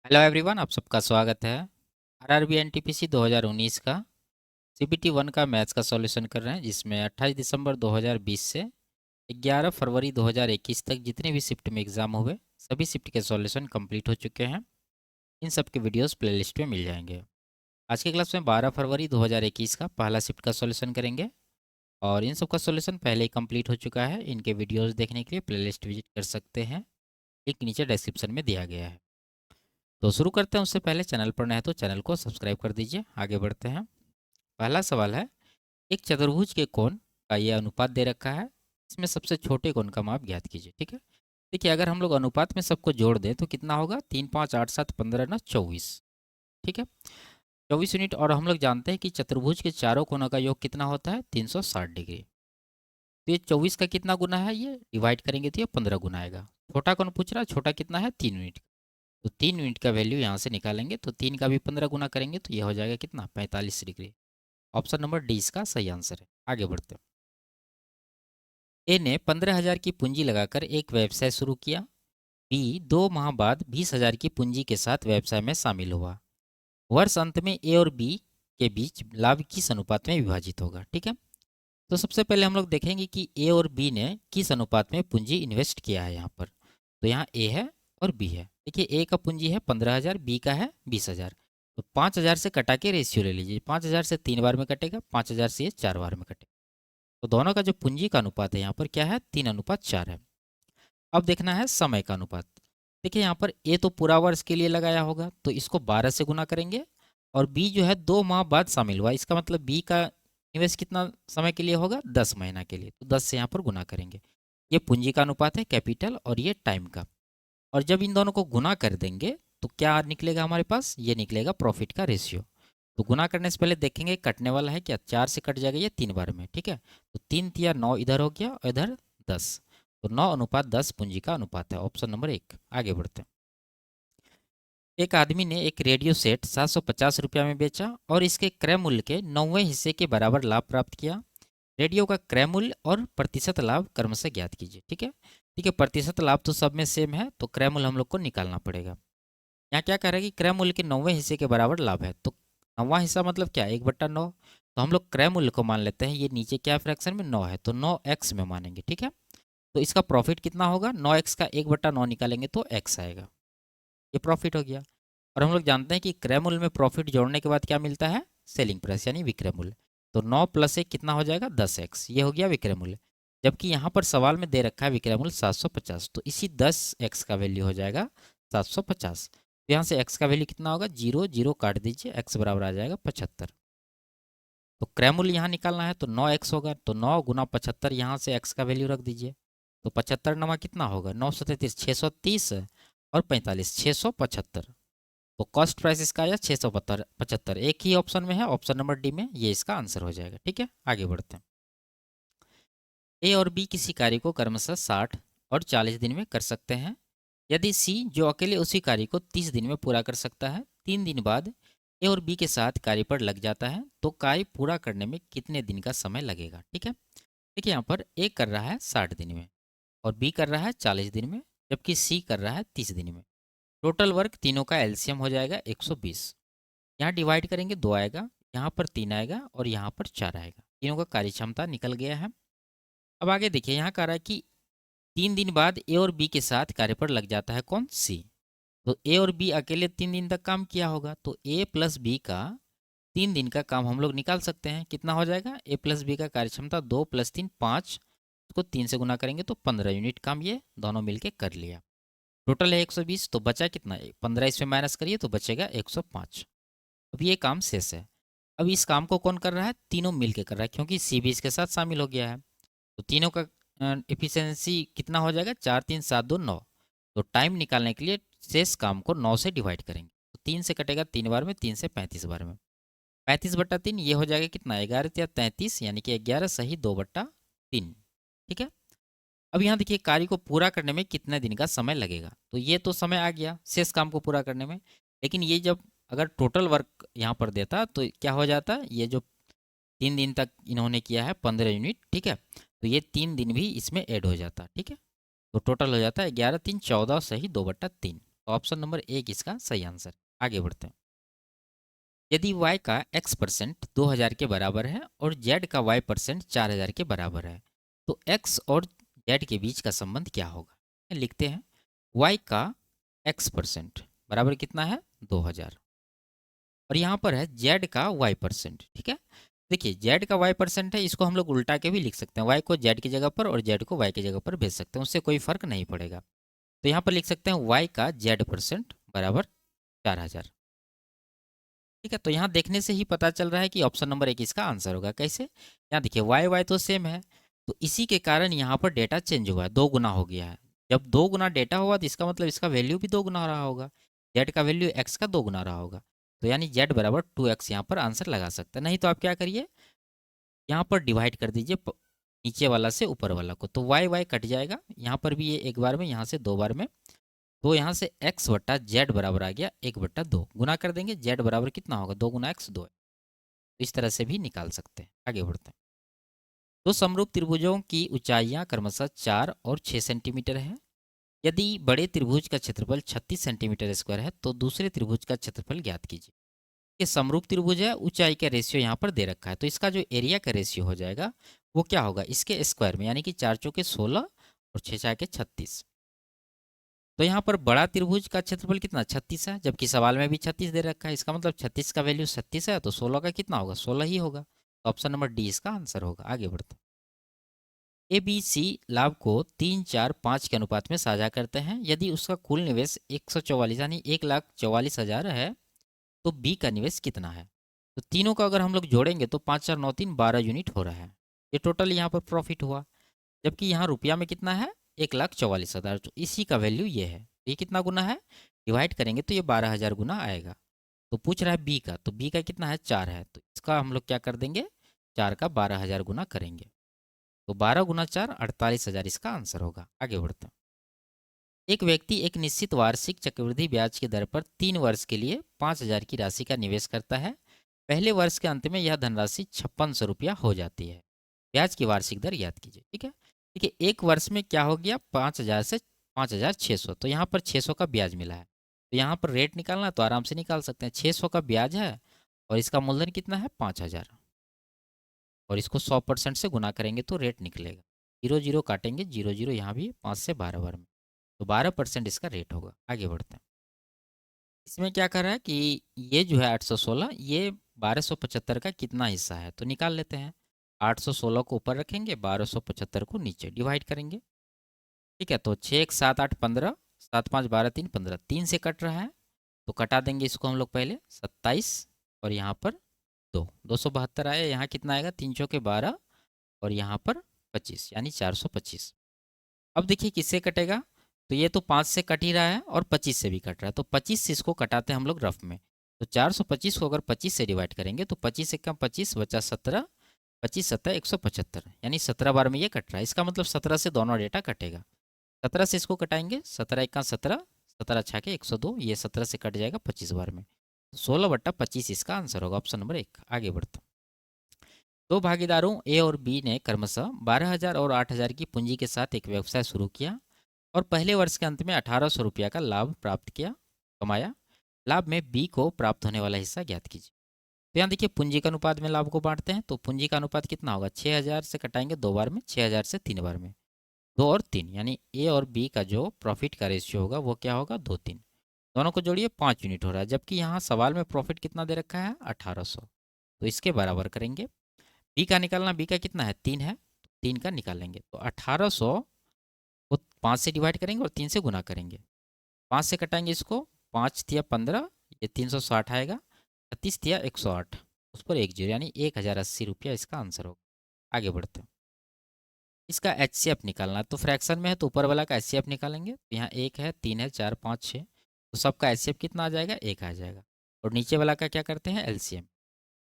Hello everyone, आप सबका स्वागत है। आरआरबी एनटीपीसी 2019 का सीबीटी 1 का मैथ्स का सॉल्यूशन कर रहे हैं, जिसमें 28 दिसंबर 2020 से 11 फरवरी 2021 तक जितने भी शिफ्ट में एग्ज़ाम हुए सभी शिफ्ट के सॉल्यूशन कंप्लीट हो चुके हैं। इन सब के वीडियोस प्लेलिस्ट में मिल जाएंगे। आज की क्लास में 12 फरवरी 2021 का पहला शिफ्ट का सॉल्यूशन करेंगे और इन सब का सॉल्यूशन पहले ही कंप्लीट हो चुका है। इनके वीडियोज़ देखने के लिए प्लेलिस्ट विजिट कर सकते हैं, लिंक नीचे डिस्क्रिप्शन में दिया गया है। तो शुरू करते हैं। उससे पहले चैनल पर नए हैं तो चैनल को सब्सक्राइब कर दीजिए। आगे बढ़ते हैं। पहला सवाल है, एक चतुर्भुज के कोण का ये अनुपात दे रखा है, इसमें सबसे छोटे कोण का माप ज्ञात कीजिए। ठीक है, देखिए अगर हम लोग अनुपात में सबको जोड़ दें तो कितना होगा, 3, 5, 8, 7, 15 ना 24। ठीक है, 24 यूनिट। और हम लोग जानते हैं कि चतुर्भुज के चारों कोणों का योग कितना होता है, 360 डिग्री। तो ये 24 का कितना गुना है, ये डिवाइड करेंगे तो ये 15 गुना आएगा। छोटा कौन पूछ रहा है, छोटा कितना है, 3 यूनिट। तो 3 यूनिट का वैल्यू यहाँ से निकालेंगे तो 3 का भी 15 गुना करेंगे तो ये हो जाएगा कितना, 45 डिग्री। ऑप्शन नंबर डी इसका सही आंसर है। आगे बढ़ते हैं। ए ने 15,000 की पूंजी लगाकर एक व्यवसाय शुरू किया। बी 2 माह बाद 20,000 की पूंजी के साथ व्यवसाय में शामिल हुआ। वर्ष अंत में ए और बी के बीच लाभ किस अनुपात में विभाजित होगा। ठीक है, तो सबसे पहले हम लोग देखेंगे कि ए और बी ने किस अनुपात में पूंजी इन्वेस्ट किया है यहाँ पर। तो यहाँ ए है और बी है। देखिए ए का पूंजी है 15,000, बी का है 20,000। तो 5,000 से कटा के रेशियो ले लीजिए। 5,000 से 3 बार में कटेगा, 5,000 से ये 4 बार में कटेगा। तो दोनों का जो पूंजी का अनुपात है यहाँ पर क्या है, 3:4 है। अब देखना है समय का अनुपात। देखिए यहाँ पर ए तो पूरा वर्ष के लिए लगाया होगा तो इसको 12 से गुना करेंगे, और बी जो है 2 माह बाद शामिल हुआ, इसका मतलब बी का निवेश कितना समय के लिए होगा, 10 महीना के लिए। तो 10 से यहाँ पर गुना करेंगे। ये पूंजी का अनुपात है, कैपिटल, और ये टाइम का। और जब इन दोनों को गुना कर देंगे तो क्या निकलेगा हमारे पास, ये निकलेगा प्रॉफिट का रेशियो। तो गुना करने से पहले देखेंगे कटने वाला है क्या, 4 से कट जाएगा ये 3 बार में। ठीक है, तो 3 तिया 9 इधर हो गया और इधर 10। तो 9:10 पूंजी का अनुपात है। Option number 1। आगे बढ़ते हैं। एक आदमी ने एक रेडियो सेट 750 रुपया में बेचा और इसके क्रय मूल्य के 9वें हिस्से के बराबर लाभ प्राप्त किया। रेडियो का क्रय मूल्य और प्रतिशत लाभ क्रमशः ज्ञात कीजिए। ठीक है, ठीक है, प्रतिशत लाभ तो सब में सेम है तो क्रय मूल्य हम लोग को निकालना पड़ेगा। यहाँ क्या कह रहा है कि क्रय मूल्य के 9वें हिस्से के बराबर लाभ है। तो 9वां हिस्सा मतलब क्या, 1/9। तो हम लोग क्रय मूल्य को मान लेते हैं, ये नीचे क्या फ्रैक्शन में 9 है तो 9x में मानेंगे। ठीक है, तो इसका प्रॉफिट कितना होगा, 9x का 1/9 निकालेंगे तो x आएगा। ये प्रॉफिट हो गया। और हम लोग जानते हैं कि क्रय मूल्य में प्रॉफिट जोड़ने के बाद क्या मिलता है, सेलिंग प्राइस यानी विक्रय मूल्य। तो 9 + 1 कितना हो जाएगा, 10x। ये हो गया विक्रय मूल्य। जबकि यहाँ पर सवाल में दे रखा है विक्रय मूल्य 750, तो इसी 10x का वैल्यू हो जाएगा 750। तो यहाँ से x का वैल्यू कितना होगा, 0 0 काट दीजिए, x बराबर आ जाएगा 75। तो क्रय मूल्य यहाँ निकालना है तो 9x होगा, तो 9 गुना 75, यहाँ से x का वैल्यू रख दीजिए। तो 75 नमा कितना होगा, 933, 630 और 45, 675। तो कॉस्ट प्राइस इसका आया 675। एक ही ऑप्शन में है, ऑप्शन नंबर डी में, ये इसका आंसर हो जाएगा। ठीक है, आगे बढ़ते हैं। ए और बी किसी कार्य को क्रमशः 60 और 40 दिन में कर सकते हैं। यदि सी जो अकेले उसी कार्य को 30 दिन में पूरा कर सकता है, 3 दिन बाद ए और बी के साथ कार्य पर लग जाता है, तो कार्य पूरा करने में कितने दिन का समय लगेगा। ठीक है, देखिए यहाँ पर ए कर रहा है 60 दिन में और बी कर रहा है 40 दिन में, जबकि सी कर रहा है 30 दिन में। टोटल वर्क तीनों का एलसीएम हो जाएगा 120। यहाँ डिवाइड करेंगे 2 आएगा, यहाँ पर 3 आएगा और यहाँ पर 4 आएगा। तीनों का कार्य क्षमता निकल गया है। अब आगे देखिए, यहाँ कह रहा है कि 3 दिन बाद ए और बी के साथ कार्य पर लग जाता है कौन, सी। तो ए और बी अकेले 3 दिन तक काम किया होगा, तो ए प्लस बी का 3 दिन का काम हम लोग निकाल सकते हैं। कितना हो जाएगा, ए प्लस बी का कार्य क्षमता 2 + 3 5, उसको 3 से गुना करेंगे तो 15 यूनिट काम ये दोनों मिलके कर लिया। टोटल है 120, तो बचा कितना, 15 इसमें माइनस करिए तो बचेगा 105। अब ये काम शेष है। अब इस काम को कौन कर रहा है, तीनों मिल के कर रहा है, क्योंकि सी भी इसके साथ शामिल हो गया है। तो तीनों का एफिशिएंसी कितना हो जाएगा, 4 3 7 2 9। तो टाइम निकालने के लिए शेष काम को 9 से डिवाइड करेंगे। तो 3 से कटेगा 3 बार में, 3 से 35 बार में। 35/3 ये हो जाएगा कितना, 11 या 33, यानी कि 11 सही 2/3। ठीक है, अब यहाँ देखिए कार्य को पूरा करने में कितने दिन का समय लगेगा। तो ये तो समय आ गया शेष काम को पूरा करने में, लेकिन ये जब अगर टोटल वर्क यहाँ पर देता तो क्या हो जाता, ये जो 3 दिन तक इन्होंने किया है 15 यूनिट, ठीक है, तो ये 3 दिन भी इसमें ऐड हो जाता। ठीक है, तो टोटल हो जाता है 11 3 14 सही 2/3। तो ऑप्शन नंबर एक इसका सही आंसर। आगे बढ़ते हैं। यदि y का x% 2000 के बराबर है और z का y% 4000 के बराबर है, तो x और z के बीच का संबंध क्या होगा? लिखते हैं y का x% बराबर कितना है 2000 और यहाँ पर है z का y%। ठीक है, देखिए z का y% है, इसको हम लोग उल्टा के भी लिख सकते हैं, y को z की जगह पर और z को y की जगह पर भेज सकते हैं, उससे कोई फर्क नहीं पड़ेगा। तो यहाँ पर लिख सकते हैं y का z% बराबर 4000। ठीक है, तो यहाँ देखने से ही पता चल रहा है कि ऑप्शन नंबर एक इसका आंसर होगा। कैसे? यहाँ देखिए वाई वाई तो सेम है, तो इसी के कारण यहाँ पर डेटा चेंज हुआ है, 2 गुना हो गया है। जब 2 गुना डेटा हुआ तो इसका मतलब इसका वैल्यू भी 2 गुना रहा होगा, जेड का वैल्यू एक्स का 2 गुना रहा होगा। तो यानी जेड बराबर 2x यहाँ पर आंसर लगा सकते हैं। नहीं तो आप क्या करिए, यहाँ पर डिवाइड कर दीजिए नीचे वाला से ऊपर वाला को, तो वाई वाई कट जाएगा। यहाँ पर भी ये एक बार में, यहाँ से 2 बार में, तो यहाँ से x बट्टा जेड बराबर आ गया 1/2। गुना कर देंगे, जेड बराबर कितना होगा 2 गुना x 2 है। तो इस तरह से भी निकाल सकते हैं। आगे बढ़ते हैं। दो समरूप त्रिभुजों की ऊंचाइयां क्रमशः 4 और 6 सेंटीमीटर है। यदि बड़े त्रिभुज का क्षेत्रफल 36 सेंटीमीटर स्क्वायर है तो दूसरे त्रिभुज का क्षेत्रफल ज्ञात कीजिए। ये समरूप त्रिभुज है, ऊंचाई का रेशियो यहाँ पर दे रखा है, तो इसका जो एरिया का रेशियो हो जाएगा वो क्या होगा, इसके स्क्वायर में, यानी कि 4 चौके 16 और 6 छके 36। तो यहाँ पर बड़ा त्रिभुज का क्षेत्रफल कितना 36 है, जबकि सवाल में भी 36 दे रखा है, इसका मतलब 36 का वैल्यू 36 है, तो 16 का कितना होगा 16 ही होगा। तो ऑप्शन नंबर डी इसका आंसर होगा। आगे बढ़ते हैं। ए बी सी लाभ को 3, 4, 5 के अनुपात में साझा करते हैं। यदि उसका कुल निवेश 144 यानी 1,44,000 है, तो बी का निवेश कितना है? तो तीनों का अगर हम लोग जोड़ेंगे तो 5, 4, 9, 3 12 यूनिट हो रहा है। ये टोटल यहाँ पर प्रॉफिट हुआ, जबकि यहाँ रुपया में कितना है 1,44,000, तो इसी का वैल्यू ये है। ये कितना गुना है, डिवाइड करेंगे तो ये 12,000 गुना आएगा। तो पूछ रहा है बी का, तो बी का कितना है 4 है, तो इसका हम लोग क्या कर देंगे 4 का 12,000 गुना करेंगे, तो 12 गुना 4 48,000 इसका आंसर होगा। आगे बढ़ते हैं। एक व्यक्ति एक निश्चित वार्षिक चक्रवृद्धि ब्याज की दर पर 3 वर्ष के लिए 5,000 की राशि का निवेश करता है। पहले वर्ष के अंत में यह धनराशि 5600 रुपया हो जाती है। ब्याज की वार्षिक दर याद कीजिए। ठीक है, देखिए एक वर्ष में क्या हो गया 5,000 से 5,600, तो यहाँ पर 600 का ब्याज मिला है, तो यहाँ पर रेट निकालना है तो आराम से निकाल सकते हैं। 600 का ब्याज है और इसका मूलधन कितना है 5,000, और इसको 100% से गुना करेंगे तो रेट निकलेगा। 0 0 काटेंगे, 0 0 यहाँ भी 5 से 12 बार में, तो 12% इसका रेट होगा। आगे बढ़ते हैं। इसमें क्या कर रहा है कि ये जो है 816, ये 1275 का कितना हिस्सा है, तो निकाल लेते हैं। 816 को ऊपर रखेंगे, 1275 को नीचे, डिवाइड करेंगे। ठीक है, तो 6 1 7 8 15, 7 5 12 3 15, 3 से कट रहा है, तो कटा देंगे इसको हम लोग पहले 27, और यहाँ पर 272 आया, यहाँ कितना आएगा 3 चौके 12 और यहाँ पर 25, यानी 425। अब देखिए किससे कटेगा, तो ये तो 5 से कट ही रहा है और 25 से भी कट रहा है, तो 25 से इसको कटाते हैं हम लोग रफ में। तो 425 को अगर 25 से डिवाइड करेंगे तो 25 से कम 25 बचा 17, 25 17 175, यानी 17 बार में ये कट रहा है। इसका मतलब 17 से दोनों डेटा कटेगा। 17 से इसको कटाएंगे, 17 1 17, 17 6 के 102, ये 17 से कट जाएगा 25 बार में, 16/25 इसका आंसर होगा। Option number 1। आगे बढ़ता हूँ। दो भागीदारों ए और बी ने क्रमशः 12,000 और 8,000 की पूंजी के साथ एक व्यवसाय शुरू किया और पहले वर्ष के अंत में 1,800 रुपया का लाभ प्राप्त किया कमाया। लाभ में बी को प्राप्त होने वाला हिस्सा ज्ञात कीजिए। तो यहाँ देखिए पूंजी का अनुपात में लाभ को बांटते हैं, तो पूंजी का अनुपात कितना होगा 6,000 से कटाएंगे 2 बार में, 6,000 से 3 बार में, 2 और 3, यानी ए और बी का जो प्रॉफिट का रेशियो होगा वो क्या होगा 2 3। दोनों को जोड़िए 5 यूनिट हो रहा है, जबकि यहाँ सवाल में प्रॉफिट कितना दे रखा है 1,800, तो इसके बराबर करेंगे। बी का निकालना, बी का कितना है 3 है, तो 3 का निकालेंगे, तो 1,800 को 5 से डिवाइड करेंगे और 3 से गुना करेंगे। 5 से कटाएंगे इसको, 5 तिया 15, ये 360 आएगा, 36 तिया 108, उस पर 1 जीरो, यानी 1,080 रुपया इसका आंसर होगा। आगे बढ़ते हैं। इसका एचसीएफ निकालना है, तो फ्रैक्शन में है तो ऊपर वाला का एचसीएफ निकालेंगे, तो यहाँ 1 है 3 है 4 5 6, तो सबका एचसीएफ कितना आ जाएगा 1 आ जाएगा। और नीचे वाला का क्या करते हैं एलसीएम,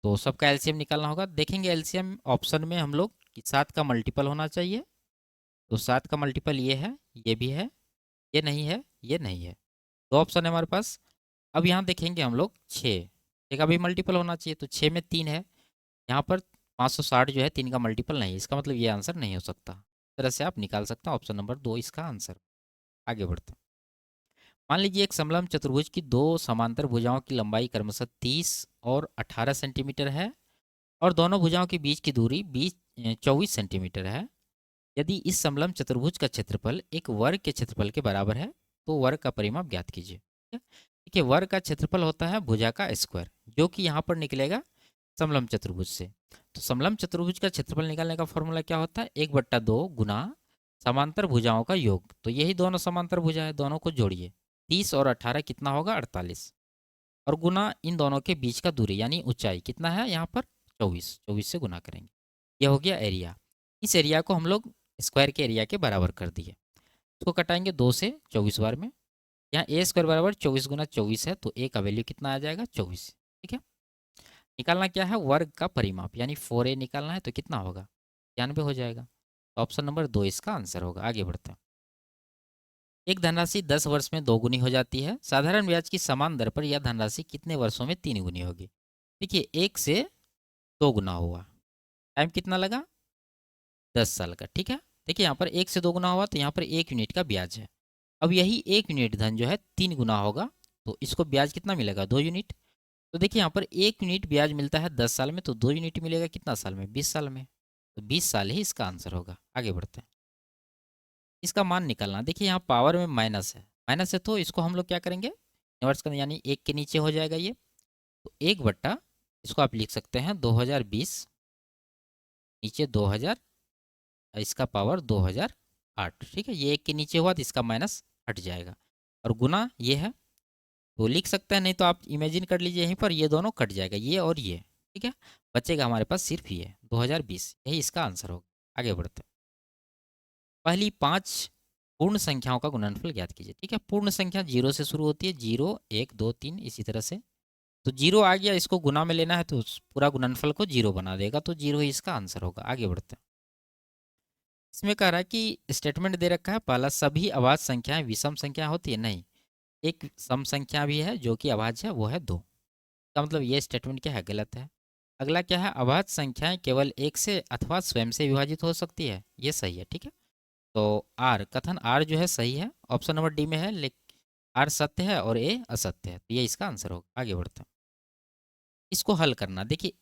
तो सबका एलसीएम निकालना होगा। देखेंगे एलसीएम ऑप्शन में हम लोग कि 7 का मल्टीपल होना चाहिए, तो 7 का मल्टीपल ये है, ये भी है, ये नहीं है, ये नहीं है, दो ऑप्शन है हमारे पास। अब यहाँ देखेंगे हम लोग 6, 6 का भी मल्टीपल होना चाहिए, तो 6 में 3 है, यहाँ पर 560 जो है 3 का मल्टीपल नहीं है, इसका मतलब ये आंसर नहीं हो सकता। इस तरह से आप निकाल सकते हैं, ऑप्शन नंबर 2 इसका आंसर। आगे बढ़ते हैं। मान लीजिए एक समलंब चतुर्भुज की दो समांतर भुजाओं की लंबाई क्रमशः 30 और 18 सेंटीमीटर है और दोनों भुजाओं के बीच की दूरी 24 सेंटीमीटर है। यदि इस समलंब चतुर्भुज का क्षेत्रफल एक वर्ग के क्षेत्रफल के बराबर है तो वर्ग का परिमाप ज्ञात कीजिए। ठीक है? देखिए, वर्ग का क्षेत्रफल होता है भुजा का स्क्वायर, जो कि यहाँ पर निकलेगा समलंब चतुर्भुज से। तो समलंब चतुर्भुज का क्षेत्रफल निकालने का फॉर्मूला क्या होता है? 1/2 गुना समांतर भुजाओं का योग। तो यही दोनों समांतर भुजा है, दोनों को जोड़िए। 30 और 18 कितना होगा? 48। और गुना इन दोनों के बीच का दूरी यानी ऊंचाई कितना है यहाँ पर? 24। 24 से गुना करेंगे। यह हो गया एरिया। इस एरिया को हम लोग स्क्वायर के एरिया के बराबर कर दिए। इसको कटाएंगे 2 से 24 बार में। यहाँ ए स्क्वायर बराबर 24 गुना 24 है, तो ए का वैल्यू कितना आ जाएगा? 24। ठीक है। निकालना क्या है? वर्ग का परिमाप, यानी 4a निकालना है, तो कितना होगा? 96 हो जाएगा। तो ऑप्शन नंबर 2 इसका आंसर होगा। आगे बढ़ते हैं। एक धनराशि 10 वर्ष में 2 गुनी हो जाती है। साधारण ब्याज की समान दर पर यह धनराशि कितने वर्षों में 3 गुनी होगी? देखिए, 1 से 2 गुना हुआ, टाइम कितना लगा? 10 साल का। ठीक है। देखिए, यहाँ पर 1 से 2 गुना हुआ तो यहाँ पर 1 यूनिट का ब्याज है। अब यही 1 यूनिट धन जो है 3 गुना होगा, तो इसको ब्याज कितना मिलेगा? 2 यूनिट। तो देखिए, यहाँ पर 1 यूनिट ब्याज मिलता है 10 साल में, तो 2 यूनिट मिलेगा कितना साल में? 20 साल में। तो 20 साल ही इसका आंसर होगा। आगे बढ़ते हैं। इसका मान निकालना। देखिए, यहाँ पावर में माइनस है, माइनस है तो इसको हम लोग क्या करेंगे? इन्वर्स करना, यानी 1 के नीचे हो जाएगा ये। तो 1 इसको आप लिख सकते हैं 2020, नीचे 2000, इसका पावर 2008। ठीक है। ये 1 के नीचे हुआ तो इसका माइनस हट जाएगा। और गुना ये है, तो लिख सकते हैं, नहीं तो आप इमेजिन कर लीजिए यहीं पर, ये दोनों कट जाएगा, ये और ये। ठीक है। बचेगा हमारे पास सिर्फ ये 2020, यही इसका आंसर होगा। आगे बढ़ते हैं। पहली 5 पूर्ण संख्याओं का गुणनफल ज्ञात कीजिए। ठीक है। पूर्ण संख्या 0 से शुरू होती है, 0 1 2 3 इसी तरह से। तो 0 आ गया, इसको गुना में लेना है तो पूरा गुणनफल को 0 बना देगा, तो 0 ही इसका आंसर होगा। आगे बढ़ते हैं। इसमें कह रहा है कि स्टेटमेंट दे रखा है, पहला, सभी अभाज्य संख्याएं विषम संख्या होती है? नहीं, एक सम संख्या भी है जो कि अभाज्य है, वो है 2। का मतलब ये स्टेटमेंट क्या है? गलत है। अगला क्या है? अभाज्य संख्याएं केवल एक से अथवा स्वयं से विभाजित हो सकती है, ये सही है। ठीक है। तो आर, कथन आर जो है सही है, ऑप्शन नंबर डी में है, लेकिन आर सत्य है और ए असत्य है, तो ये इसका आंसर होगा। आगे बढ़ते हैं। इसको हल करना। देखिए,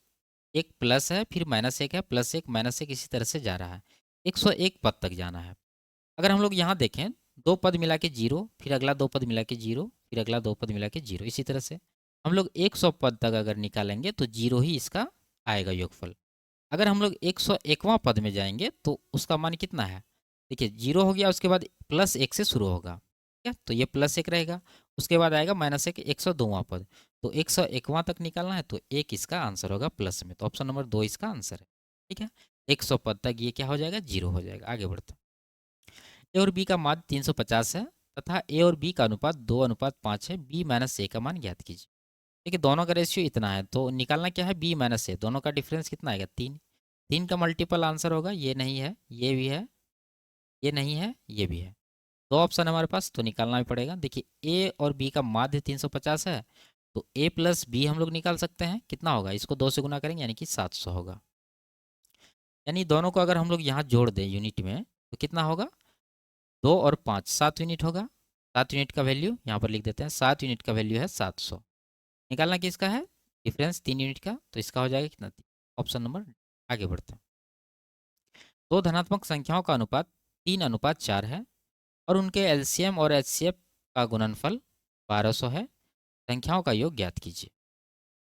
एक प्लस है, फिर माइनस एक है, प्लस एक माइनस एक, इसी तरह से जा रहा है। 101 पद तक जाना है। अगर हम लोग यहाँ देखें, 2 पद मिला के 0, फिर अगला 2 पद मिला के 0, फिर अगला 2 पद मिला के 0, इसी तरह से हम लोग 100 पद तक अगर निकालेंगे तो 0 ही इसका आएगा योगफल। अगर हम लोग 101वां पद में जाएंगे तो उसका मान कितना है? देखिए, 0 हो गया, उसके बाद प्लस 1 से शुरू होगा। ठीक है। तो ये प्लस 1 रहेगा, उसके बाद आएगा माइनस 1, 102वां पद। तो 101वां तक निकालना है, तो 1 इसका आंसर होगा प्लस में, तो ऑप्शन नंबर 2 इसका आंसर है। ठीक है। 100 पद तक ये क्या हो जाएगा? 0 हो जाएगा। आगे बढ़ते हैं। ए और बी का मान 350 है तथा ए और बी का अनुपात 2:5 है। बी माइनस ए का मान ज्ञात कीजिए। देखिए, दोनों का रेशियो इतना है, तो निकालना क्या है? बी माइनस ए, दोनों का डिफरेंस कितना आएगा? 3। 3 का मल्टीपल आंसर होगा, ये नहीं है, ये भी है, ये नहीं है, ये भी है। दो ऑप्शन है हमारे पास, तो निकालना भी पड़ेगा। देखिए, ए और बी का माध्य 350 है, तो ए प्लस बी हम लोग निकाल सकते हैं, कितना होगा? इसको 2 से गुना करेंगे, यानी कि 700 होगा। यानी दोनों को अगर हम लोग यहाँ जोड़ दें यूनिट में, तो कितना होगा? 2 और 5, 7 यूनिट होगा। 7 यूनिट का वैल्यू यहाँ पर लिख देते हैं, 7 यूनिट का वैल्यू है 700। निकालना किसका है? डिफरेंस 3 यूनिट का, तो इसका हो जाएगा कितना? Option number. आगे बढ़ते हैं। दो धनात्मक संख्याओं का अनुपात 3:4 है और उनके एलसीएम और एचसीएफ का गुणनफल 1200 है। संख्याओं का योग ज्ञात कीजिए।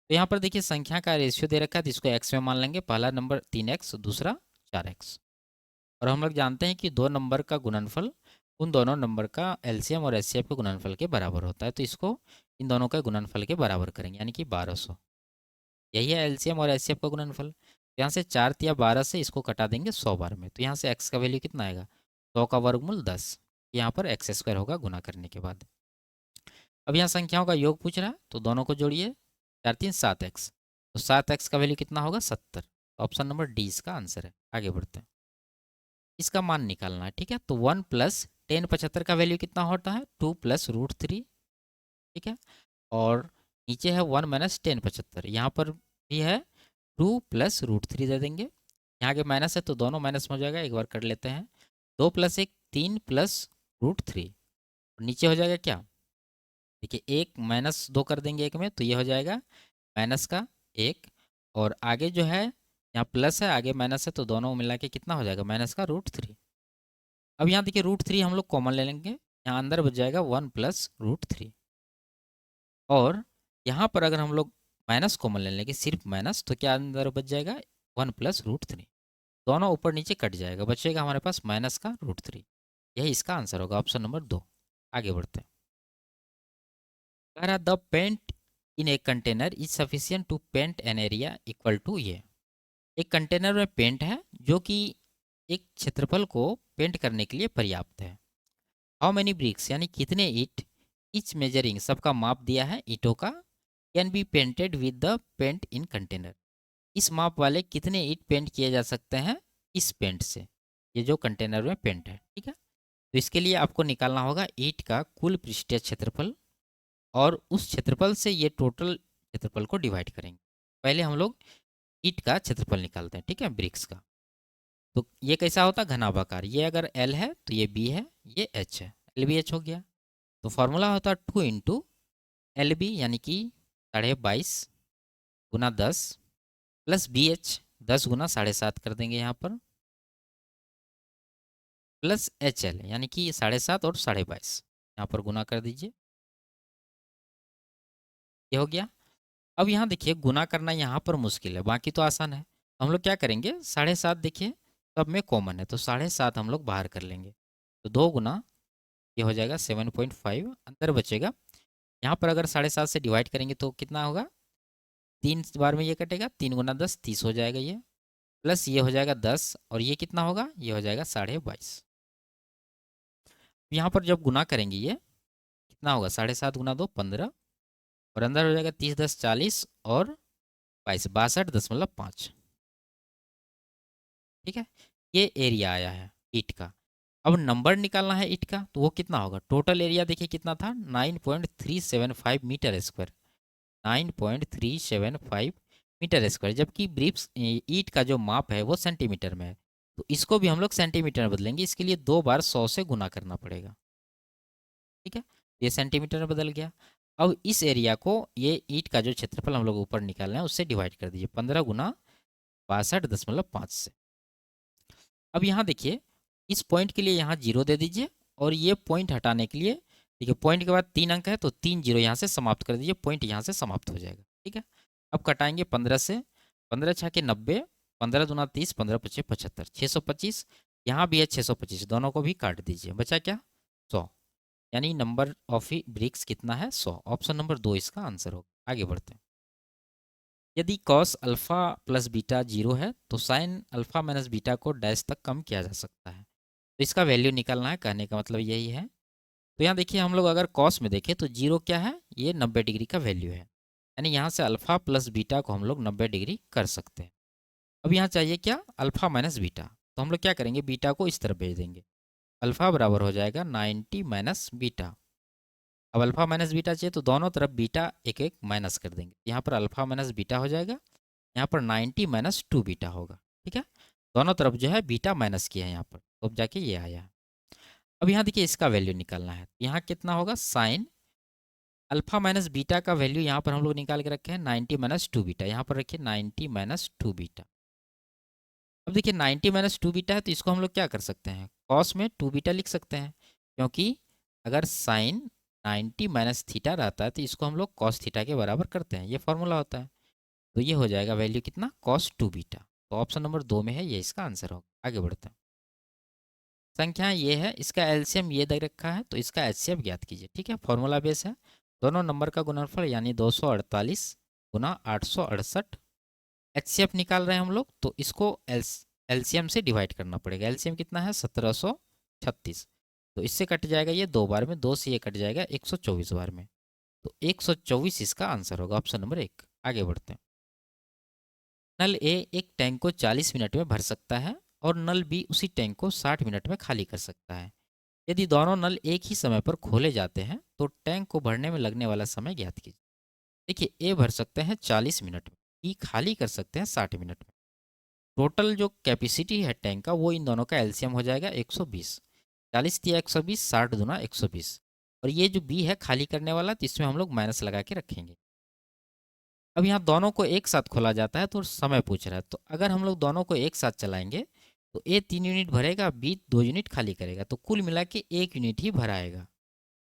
तो यहाँ पर देखिए, संख्या का रेशियो दे रखा है, तो इसको एक्स में मान लेंगे। पहला नंबर 3x, दूसरा 4x। और हम लोग जानते हैं कि दो नंबर का गुणनफल उन दोनों नंबर का एलसीएम और एचसीएफ के गुणनफल के बराबर होता है, तो इसको इन दोनों का गुणनफल के बराबर करेंगे, यानी कि 1200। यही है एलसीएम और एचसीएफ का गुणनफल। यहाँ से 4 या 12 से इसको कटा देंगे 100 बार में, तो यहाँ से एक्स का वैल्यू कितना आएगा? 100 का वर्गमूल 10। यहाँ पर एक्स स्क्वायर होगा गुना करने के बाद। अब यहाँ संख्याओं का योग पूछ रहा है, तो दोनों को जोड़िए। 4 3 7x, तो 7x का वैल्यू कितना होगा? 70। ऑप्शन नंबर डी इसका आंसर है। आगे बढ़ते हैं। इसका मान निकालना है। ठीक है। तो 1 + 1075 का वैल्यू कितना होता है? 2 + √3। ठीक है। और नीचे है 1 - 1075, यहाँ पर भी है 2 + √3 दे देंगे। यहाँ के माइनस है तो दोनों माइनस में हो जाएगा, एक बार कर लेते हैं। 2 + 1 3 + √3, नीचे हो जाएगा क्या? देखिए एक माइनस 2 कर देंगे एक में, तो ये हो जाएगा माइनस का 1, और आगे जो है यहाँ प्लस है, आगे माइनस है, तो दोनों मिला के कितना हो जाएगा, माइनस का √3। अब यहाँ देखिए √3 हम लोग कॉमन ले लेंगे, यहाँ अंदर बच जाएगा 1 प्लस √3। और यहाँ पर अगर हम लोग माइनस कॉमन ले लेंगे, सिर्फ माइनस, तो क्या अंदर बच जाएगा 1 प्लस √3। दोनों ऊपर नीचे कट जाएगा, बचेगा हमारे पास माइनस का √3। यही इसका आंसर होगा, ऑप्शन नंबर 2। आगे बढ़ते हैं। कह रहा the paint in a container is sufficient to paint an area equal to ये। एक कंटेनर में पेंट है जो कि एक क्षेत्रफल को पेंट करने के लिए पर्याप्त है। हाउ मैनी ब्रिक्स यानी कितने ईंट, इच मेजरिंग सबका माप दिया है ईंटों का, can be painted with the paint in container. इस माप वाले कितने ईंट पेंट किए जा सकते हैं इस पेंट से, ये जो कंटेनर में पेंट है, ठीक है। तो इसके लिए आपको निकालना होगा ईंट का कुल पृष्ठीय क्षेत्रफल, और उस क्षेत्रफल से ये टोटल क्षेत्रफल को डिवाइड करेंगे। पहले हम लोग ईंट का क्षेत्रफल निकालते हैं, ठीक है, ब्रिक्स का। तो ये कैसा होता है, घनाभाकार। ये अगर एल है तो ये बी है, ये एच है, एल बी एच हो गया। तो फॉर्मूला होता है 2 × LB यानी कि 22.5 गुना 10 प्लस BH 10 गुना 7.5 कर देंगे यहाँ पर, प्लस HL यानी कि 7.5 और 22.5 यहाँ पर गुना कर दीजिए, ये हो गया। अब यहाँ देखिए गुना करना यहाँ पर मुश्किल है, बाकी तो आसान है। हम लोग क्या करेंगे, 7.5 देखिए सब में कॉमन है, तो 7.5 हम लोग बाहर कर लेंगे। तो 2 गुना ये हो जाएगा 7.5, अंदर बचेगा। यहाँ पर अगर 7.5 से डिवाइड करेंगे तो कितना होगा, 3 बार में ये कटेगा, 3 गुना 10 30 हो जाएगा ये, प्लस ये हो जाएगा 10, और ये कितना होगा, ये हो जाएगा 22.5। यहाँ पर जब गुना करेंगे ये कितना होगा, 7.5 गुना 2 15, और अंदर हो जाएगा 30 10 40 और 22 62.5, ठीक है। ये एरिया आया है ईंट का। अब नंबर निकालना है ईंट का, तो वो कितना होगा, टोटल एरिया देखिए कितना था, 9.375 मीटर स्क्वायर, 9.375 मीटर स्क्वायर, जबकि ब्रिक्स ईंट का जो माप है वो सेंटीमीटर में है। तो इसको भी हम लोग सेंटीमीटर में बदलेंगे, इसके लिए 2 बार 100 से गुना करना पड़ेगा, ठीक है। ये सेंटीमीटर में बदल गया। अब इस एरिया को ये ईंट का जो क्षेत्रफल हम लोग ऊपर निकाल रहे हैं उससे डिवाइड कर दीजिए, 15 गुना 62.5 से। अब यहाँ देखिए इस पॉइंट के लिए यहाँ 0 दे दीजिए, और ये पॉइंट हटाने के लिए देखिए पॉइंट के बाद 3 अंक है, तो 3 0 यहाँ से समाप्त कर दीजिए, पॉइंट यहाँ से समाप्त हो जाएगा, ठीक है। अब कटाएंगे 15 से, 15 छः के 90, 15 दूना 30, 15 पचे 75, 625, यहाँ भी है 625, दोनों को भी काट दीजिए, बचा क्या, 100। यानी नंबर ऑफ ब्रिक्स कितना है, 100। ऑप्शन नंबर 2 इसका आंसर होगा। आगे बढ़ते हैं। यदि कॉस अल्फा प्लस बीटा 0 है तो साइन अल्फा माइनस बीटा को डैश तक कम किया जा सकता है। तो इसका वैल्यू निकालना है, कहने का मतलब यही है। तो यहाँ देखिए हम लोग अगर कॉस में देखें तो 0 क्या है, ये 90 डिग्री का वैल्यू है, यानी यहाँ से अल्फा प्लस बीटा को हम लोग 90 डिग्री कर सकते हैं। अब यहाँ चाहिए क्या, अल्फा माइनस बीटा, तो हम लोग क्या करेंगे, बीटा को इस तरफ भेज देंगे, अल्फा बराबर हो जाएगा 90 माइनस बीटा। अब अल्फा माइनस बीटा चाहिए तो दोनों तरफ बीटा एक एक माइनस कर देंगे, यहाँ पर अल्फा माइनस बीटा हो जाएगा, यहाँ पर 90 माइनस 2 बीटा होगा, ठीक है। दोनों तरफ जो है बीटा माइनस किया है यहाँ पर, तो अब जाके ये आया है। अब यहाँ देखिए इसका वैल्यू निकालना है, यहाँ कितना होगा, साइन अल्फा माइनस बीटा का वैल्यू यहाँ पर हम लोग निकाल के रखे हैं 90 माइनस 2 बीटा, यहाँ पर रखिए 90 माइनस 2 बीटा। अब देखिए 90 माइनस 2 बीटा है तो इसको हम लोग क्या कर सकते हैं, कॉस में 2 बीटा लिख सकते हैं, क्योंकि अगर साइन 90 माइनस थीटा रहता है तो इसको हम लोग कॉस थीटा के बराबर करते हैं, ये फॉर्मूला होता है। तो ये हो जाएगा वैल्यू कितना, कॉस 2 बीटा। तो ऑप्शन नंबर 2 में है, ये इसका आंसर होगा। आगे बढ़ते हैं। संख्या ये है, इसका एलसीएम ये दे रखा है, तो इसका एचसीएफ ज्ञात कीजिए, ठीक है। फॉर्मूला बेस है, दोनों नंबर का गुणनफल यानी 248 गुना 868। एचसीएफ निकाल रहे हैं हम लोग, तो इसको एलसीएम से डिवाइड करना पड़ेगा। एलसीएम कितना है, 1736। तो इससे कट जाएगा ये 2 बार में, 2 से ये कट जाएगा 124 बार में, तो 124 इसका आंसर होगा, ऑप्शन नंबर 1। आगे बढ़ते हैं। नल ए एक टैंक को 40 मिनट में भर सकता है और नल बी उसी टैंक को 60 मिनट में खाली कर सकता है। यदि दोनों नल एक ही समय पर खोले जाते हैं तो टैंक को भरने में लगने वाला समय ज्ञात कीजिए। देखिए ए भर सकते हैं 40 मिनट में, बी खाली कर सकते हैं 60 मिनट में। टोटल जो कैपेसिटी है टैंक का वो इन दोनों का एलसीएम हो जाएगा 120। 40 दिया 120, 60 दूना 120, और ये जो बी है खाली करने वाला, तो इसमें हम लोग माइनस लगा के रखेंगे। अब यहाँ दोनों को एक साथ खोला जाता है तो समय पूछ रहा है, तो अगर हम लोग दोनों को एक साथ चलाएंगे तो ए 3 यूनिट भरेगा, बी 2 यूनिट खाली करेगा, तो कुल मिला के 1 यूनिट ही भराएगा।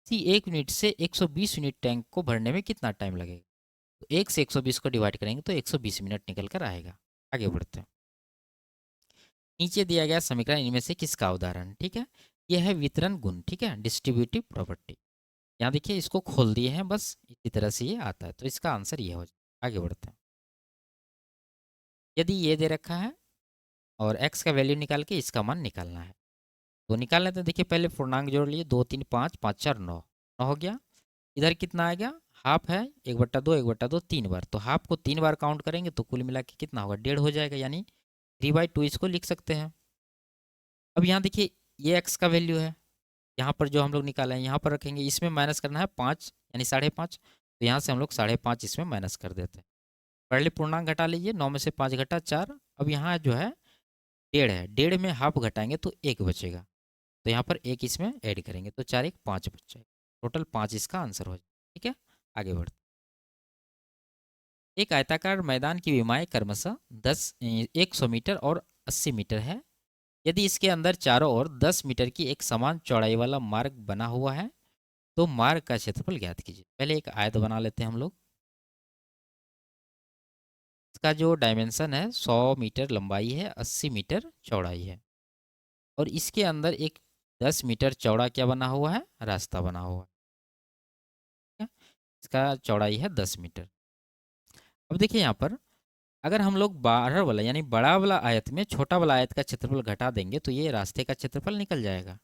सी 1 यूनिट से 120 यूनिट टैंक को भरने में कितना टाइम लगेगा? तो 1 से 120 को डिवाइड करेंगे तो 120 मिनट निकल कर आएगा। आगे बढ़ते हैं। नीचे दिया गया समीकरण इनमें से किसका उदाहरण? ठीक है, यह है वितरण गुण, ठीक है, डिस्ट्रीब्यूटिव प्रॉपर्टी। यहाँ देखिए इसको खोल दिए हैं, बस इसी तरह से ये आता है, तो इसका आंसर ये हो जाए। आगे बढ़ते हैं। यदि ये दे रखा है और x का वैल्यू निकाल के इसका मान निकालना है, तो निकालना तो देखिए पहले पूर्णांक जोड़ लिए, 2 3 5 5 4 9, 9 हो गया। इधर कितना आ गया? हाफ है, 1/2 1/2 3 बार, तो हाफ को 3 बार काउंट करेंगे तो कुल मिला के कितना होगा? 1.5 हो जाएगा, यानी 3/2 इसको लिख सकते हैं। अब यहाँ देखिए ये x का वैल्यू है, यहाँ पर जो हम लोग निकाले हैं यहाँ पर रखेंगे, इसमें माइनस करना है 5 यानी 5.5, तो यहाँ से हम लोग 5.5 इसमें माइनस कर देते हैं। पहले पूर्णांक घटा लीजिए, 9 में से 5 घटा 4। अब यहाँ जो है 1.5 है, 1.5 में हाफ घटाएंगे तो 1 बचेगा, तो यहाँ पर 1 इसमें ऐड करेंगे तो 4 1 5 बच जाएगा, टोटल 5 इसका आंसर हो जाएगा। ठीक है, आगे बढ़ते। एक आयताकार मैदान की विमाएँ क्रमशः 100 मीटर और 80 मीटर है। यदि इसके अंदर चारों ओर 10 मीटर की एक समान चौड़ाई वाला मार्ग बना हुआ है तो मार्ग का क्षेत्रफल ज्ञात कीजिए। पहले एक आयत बना लेते हैं हम लोग। इसका जो डायमेंशन है 100 मीटर लंबाई है, 80 मीटर चौड़ाई है, और इसके अंदर एक 10 मीटर चौड़ा क्या बना हुआ है? रास्ता बना हुआ है। ठीक है? इसका चौड़ाई है 10 मीटर। अब देखिए यहाँ पर अगर हम लोग बाहर वाला यानी बड़ा वाला आयत में छोटा वाला आयत का क्षेत्रफल घटा देंगे तो ये रास्ते का क्षेत्रफल निकल जाएगा।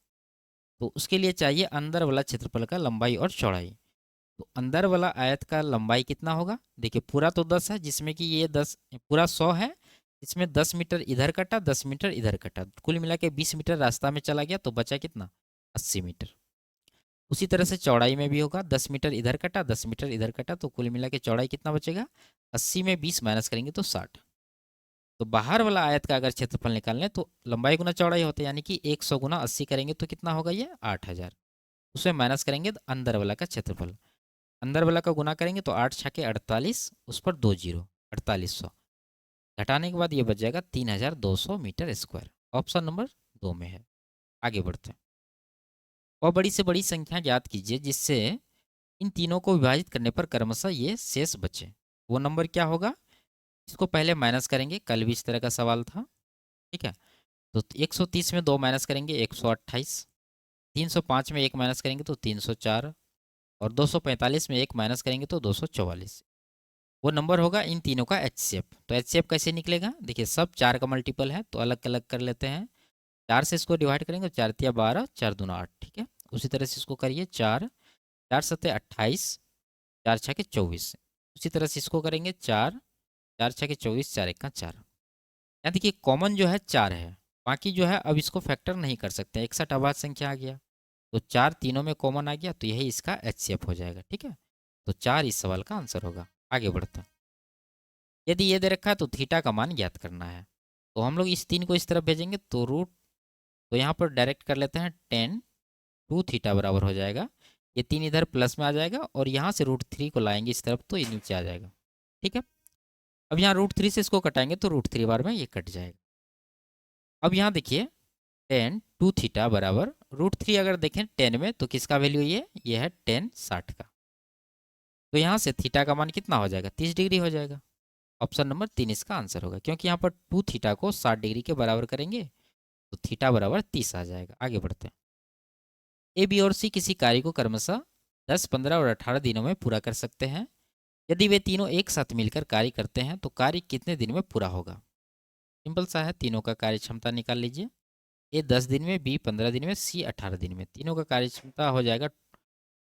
तो उसके लिए चाहिए अंदर वाला क्षेत्रफल का लंबाई और चौड़ाई। तो अंदर वाला आयत का लंबाई कितना होगा? देखिए पूरा तो 10 है, जिसमें कि ये 10 पूरा 100 है, इसमें 10 मीटर इधर कटा, 10 मीटर इधर कटा, कुल मिला के 20 मीटर रास्ता में चला गया, तो बचा कितना? 80 मीटर। उसी तरह से चौड़ाई में भी होगा, 10 मीटर इधर कटा, 10 मीटर इधर कटा, तो कुल मिला के चौड़ाई कितना बचेगा? 80 में 20 माइनस करेंगे तो 60। तो बाहर वाला आयत का अगर क्षेत्रफल निकालने तो लंबाई गुना चौड़ाई होता है, यानी कि 100 गुना 80 करेंगे तो कितना होगा? ये 8000। उसमें माइनस करेंगे तो अंदर वाला का क्षेत्रफल, अंदर वाला का गुना करेंगे तो 8 छके 48, उस पर 2 जीरो, 4800 घटाने के बाद ये बच जाएगा 3200 मीटर स्क्वायर। ऑप्शन नंबर 2 में है। आगे बढ़ते हैं। और बड़ी से बड़ी संख्या ज्ञात कीजिए जिससे इन तीनों को विभाजित करने पर क्रमशः ये शेष बचे। वो नंबर क्या होगा? इसको पहले माइनस करेंगे, कल भी इस तरह का सवाल था। ठीक है, तो 130 में 2 माइनस करेंगे 128, 305 में 1 माइनस करेंगे तो 304, और 245 में 1 माइनस करेंगे तो 244। वो नंबर होगा इन तीनों का एचसीएफ। तो एचसीएफ कैसे निकलेगा? देखिए सब 4 का मल्टीपल है तो अलग अलग कर लेते हैं। 4 से इसको डिवाइड करेंगे तो 4 तिया 12, 4 दूना 8। ठीक है, उसी तरह से इसको करिए 4 4 सत्ते 28, 4 छके 24। उसी तरह से इसको करेंगे 4 4 छके 24, 4 एक का 4। यहाँ देखिए कॉमन जो है 4 है, बाकी जो है अब इसको फैक्टर नहीं कर सकते, 61 अभाज्य संख्या आ गया, तो 4 तीनों में कॉमन आ गया, तो यही इसका एचसीएफ हो जाएगा। ठीक है, तो 4 इस सवाल का आंसर होगा। आगे बढ़ते हैं। यदि ये दे रखा है तो थीटा का मान ज्ञात करना है, तो हम लोग इस 3 को इस तरफ भेजेंगे तो रूट, तो यहाँ पर डायरेक्ट कर लेते हैं 10 2 थीटा बराबर हो जाएगा। ये 3 इधर प्लस में आ जाएगा और यहाँ से √3 को लाएंगे इस तरफ तो ये नीचे आ जाएगा। ठीक है, अब यहाँ √3 से इसको कटाएंगे तो √3 बार में ये कट जाएगा। अब यहाँ देखिए 10 2 थीटा बराबर √3, अगर देखें 10 में तो किसका वैल्यू ये है 10 60 का, तो यहाँ से थीटा का मान कितना हो जाएगा? 30 डिग्री हो जाएगा। ऑप्शन नंबर 3 इसका आंसर होगा, क्योंकि यहाँ पर 2 थीटा को 60 डिग्री के बराबर करेंगे तो थीटा बराबर 30 आ जाएगा। आगे बढ़ते हैं। ए बी और सी किसी कार्य को क्रमशः 10 15 और 18 दिनों में पूरा कर सकते हैं। यदि वे तीनों एक साथ मिलकर कार्य करते हैं तो कार्य कितने दिन में पूरा होगा? सिंपल सा है, तीनों का कार्य क्षमता निकाल लीजिए। ए 10 दिन में, बी 15 दिन में, सी 18 दिन में, तीनों का कार्य क्षमता हो जाएगा।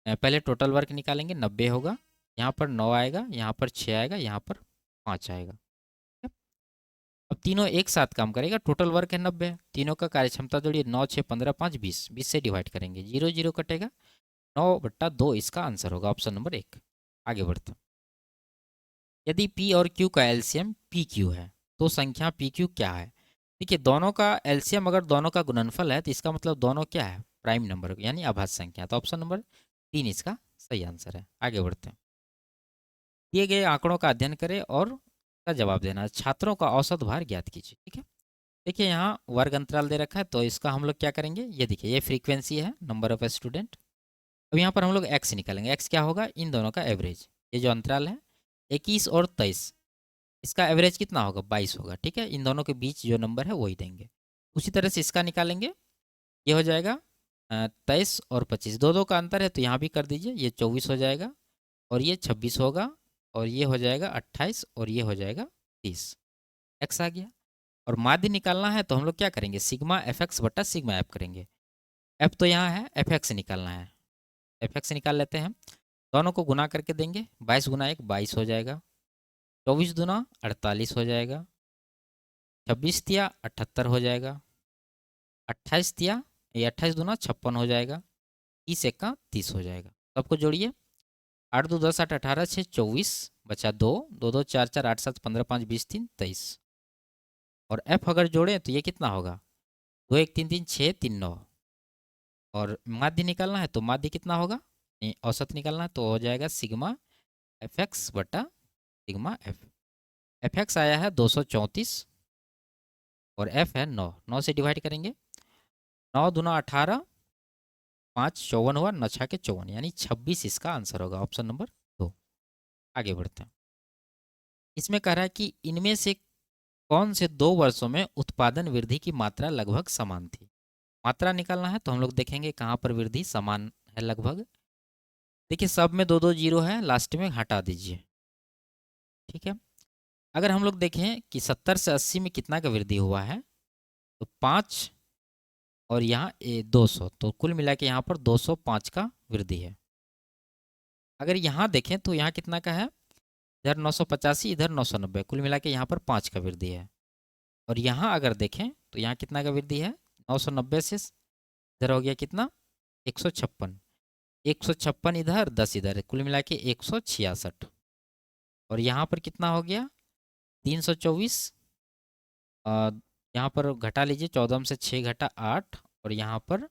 पहले टोटल वर्क निकालेंगे, 90 होगा, यहाँ पर 9 आएगा, यहाँ पर 6 आएगा, यहाँ पर 5 आएगा। अब तीनों एक साथ काम करेगा, टोटल वर्क है 90, तीनों का कार्य क्षमता जोड़िए, 9 6 15 5 20, 20 से डिवाइड करेंगे, 0 0 कटेगा, 9/2 इसका आंसर होगा, ऑप्शन नंबर 1। आगे बढ़ते हैं। यदि P और Q का एलसीएम PQ है तो संख्या PQ क्या है? देखिए दोनों का एलसीएम अगर दोनों का गुणनफल है तो इसका मतलब दोनों क्या है? प्राइम नंबर यानी अभाज्य संख्या, तो ऑप्शन नंबर 3 इसका सही आंसर है। आगे बढ़ते हैं। दिए गए आंकड़ों का अध्ययन करें और का जवाब देना है। छात्रों का औसत भार ज्ञात कीजिए। ठीक है, देखिए यहाँ वर्ग अंतराल दे रखा है, तो इसका हम लोग क्या करेंगे, ये देखिए ये फ्रीक्वेंसी है, नंबर ऑफ स्टूडेंट। अब यहाँ पर हम लोग एक्स निकालेंगे। एक्स क्या होगा, इन दोनों का एवरेज। ये जो अंतराल है 21 और 23, इसका एवरेज कितना होगा, 22 होगा। ठीक है, इन दोनों के बीच जो नंबर है वही देंगे। उसी तरह से इसका निकालेंगे, ये हो जाएगा 23 और 25, दो दो का अंतर है तो यहाँ भी कर दीजिए, ये 24 हो जाएगा और ये 26 होगा और ये हो जाएगा 28 और ये हो जाएगा 30। एक्स आ गया। और माध्य निकालना है तो हम लोग क्या करेंगे, सिग्मा एफ एक्स बटा सिग्मा एफ करेंगे। एफ तो यहाँ है, एफ एक्स निकालना है, एफ एक्स निकाल लेते हैं। दोनों को गुना करके देंगे, 22 गुना 1 22 हो जाएगा, 24 दुना 48 हो जाएगा, 26 तिया 78 हो जाएगा, 28 तिया ये 28 दुना 56 हो जाएगा, 30 एक का 30 हो जाएगा। सबको जोड़िए, 8 2 10 8 18 6 24 बचा 2 2 2 4 4 8 7 15 5 20 3 23। और एफ अगर जोड़ें तो ये कितना होगा, 2 1 3 3 6 3 9। और माध्य निकालना है तो माध्य कितना होगा, औसत निकालना है तो हो जाएगा सिग्मा एफ एक्स बटा सिग्मा एफ। एफ एक्स आया है 234 और एफ है 9, 9 से डिवाइड करेंगे, 9 दूना 18, 5 54 हुआ, 9 छः के 54, यानी 26 इसका आंसर होगा, ऑप्शन नंबर 2। आगे बढ़ते हैं। इसमें कह रहा है कि इनमें से कौन से 2 वर्षों में उत्पादन वृद्धि की मात्रा लगभग समान थी। मात्रा निकालना है तो हम लोग देखेंगे कहाँ पर वृद्धि समान है लगभग। देखिए सब में 2 2 जीरो है, लास्ट में हटा दीजिए। ठीक है, अगर हम लोग देखें कि 70 से 80 में कितना का वृद्धि हुआ है, तो 5 और यहाँ 200, तो कुल मिला के यहाँ पर 205 का वृद्धि है। अगर यहाँ देखें तो यहाँ कितना का है, इधर 985 इधर 990, कुल मिला के यहाँ पर 5 का वृद्धि है। और यहाँ अगर देखें तो यहाँ कितना का वृद्धि है, 990 से इधर हो गया कितना, 156, 156 इधर 10 इधर, कुल मिला के 166। और यहाँ पर कितना हो गया, 324, यहाँ पर घटा लीजिए, 14 में से 6 घटा 8 और यहाँ पर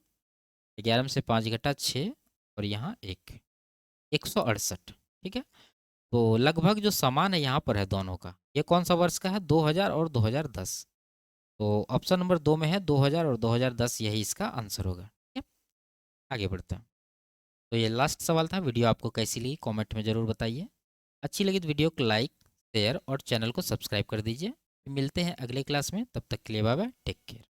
11 में से 5 घटा 6 और यहाँ 168। ठीक है, तो लगभग जो समान है यहाँ पर है दोनों का। ये कौन सा वर्ष का है, 2000 और 2010। तो ऑप्शन नंबर 2 में है 2000 और 2010, यही इसका आंसर होगा। ठीक है, आगे बढ़ते हैं। तो ये लास्ट सवाल था। वीडियो आपको कैसी लगी कमेंट में ज़रूर बताइए। अच्छी लगी तो वीडियो को लाइक शेयर और चैनल को सब्सक्राइब कर दीजिए। मिलते हैं अगले क्लास में, तब तक के लिए बाय बाय, टेक केयर।